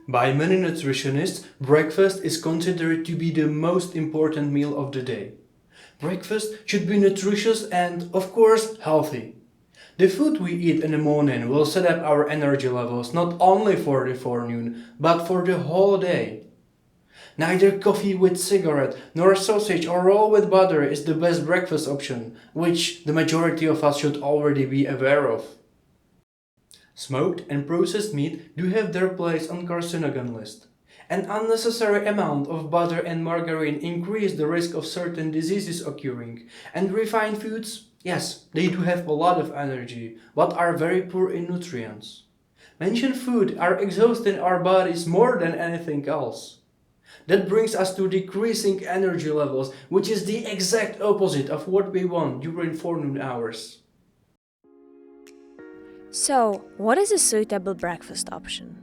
By many nutritionists, breakfast is considered to be the most important meal of the day. Breakfast should be nutritious and, of course, healthy. The food we eat in the morning will set up our energy levels not only for the forenoon, but for the whole day. Neither coffee with cigarette nor sausage or roll with butter is the best breakfast option, which the majority of us should already be aware of. Smoked and processed meat do have their place on carcinogen list. An unnecessary amount of butter and margarine increase the risk of certain diseases occurring, and refined foods, yes, they do have a lot of energy, but are very poor in nutrients. Mentioned food are exhausting our bodies more than anything else. That brings us to decreasing energy levels, which is the exact opposite of what we want during forenoon hours. So, what is a suitable breakfast option?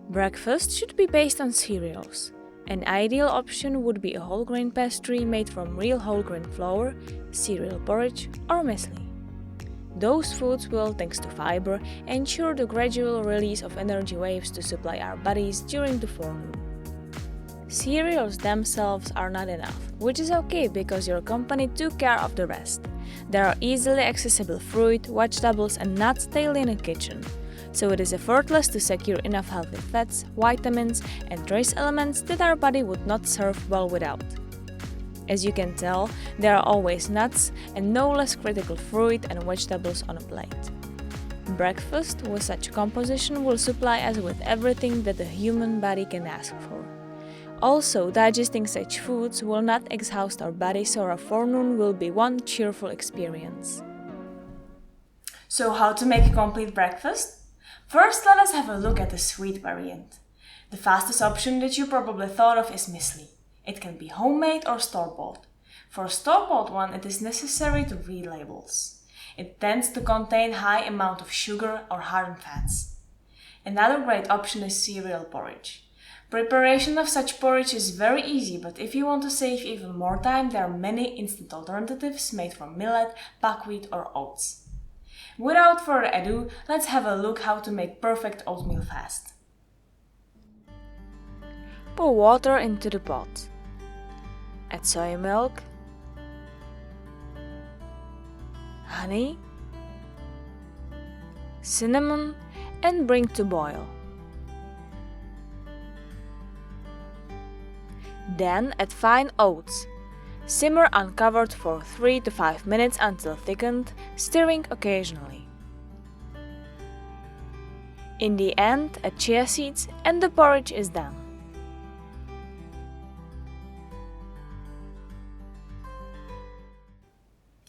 Breakfast should be based on cereals. An ideal option would be a whole grain pastry made from real whole grain flour, cereal porridge, or muesli. Those foods will, thanks to fiber, ensure the gradual release of energy waves to supply our bodies during the forenoon. Cereals themselves are not enough, which is okay because your company took care of the rest. There are easily accessible fruit, vegetables, and nuts daily in a kitchen, so it is effortless to secure enough healthy fats, vitamins, and trace elements that our body would not serve well without. As you can tell, there are always nuts and no less critical fruit and vegetables on a plate. Breakfast with such composition will supply us with everything that the human body can ask for. Also, digesting such foods will not exhaust our body, so our forenoon will be one cheerful experience. So, how to make a complete breakfast? First, let us have a look at the sweet variant. The fastest option that you probably thought of is muesli. It can be homemade or store-bought. For a store-bought one, it is necessary to read labels. It tends to contain high amount of sugar or hardened fats. Another great option is cereal porridge. Preparation of such porridge is very easy, but if you want to save even more time, there are many instant alternatives made from millet, buckwheat, or oats. Without further ado, let's have a look how to make perfect oatmeal fast. Pour water into the pot. Add soy milk, honey, cinnamon, and bring to boil. Then add fine oats. Simmer uncovered for 3 to 5 minutes until thickened, stirring occasionally. In the end, add chia seeds and the porridge is done.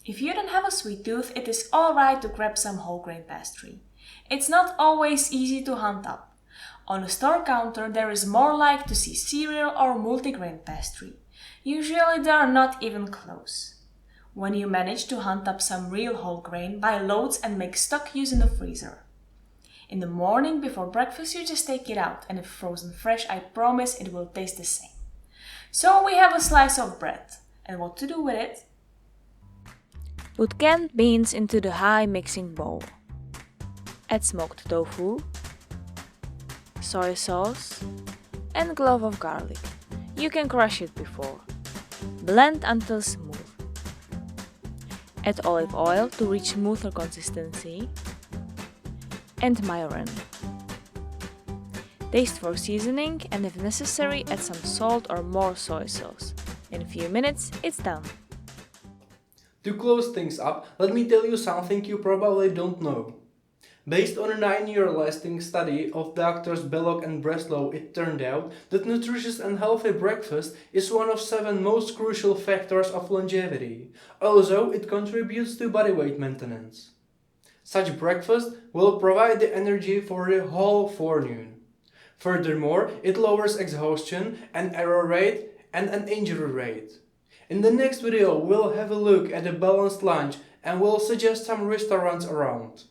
If you don't have a sweet tooth, it is alright to grab some whole grain pastry. It's not always easy to hunt up. On a store counter, there is more like to see cereal or multigrain pastry. Usually they are not even close. When you manage to hunt up some real whole grain, buy loads and make stock use in the freezer. In the morning before breakfast, you just take it out, and if frozen fresh, I promise it will taste the same. So we have a slice of bread, and what to do with it? Put canned beans into the high mixing bowl. Add smoked tofu, soy sauce, and clove of garlic. You can crush it before. Blend until smooth. Add olive oil to reach smoother consistency and margarine. Taste for seasoning, and if necessary, add some salt or more soy sauce. In a few minutes, it's done. To close things up, let me tell you something you probably don't know. Based on a 9-year lasting study of doctors Belloc and Breslow, it turned out that nutritious and healthy breakfast is one of 7 most crucial factors of longevity. Also, it contributes to body weight maintenance. Such breakfast will provide the energy for the whole forenoon. Furthermore, it lowers exhaustion, an error rate, and an injury rate. In the next video, we'll have a look at a balanced lunch and we'll suggest some restaurants around.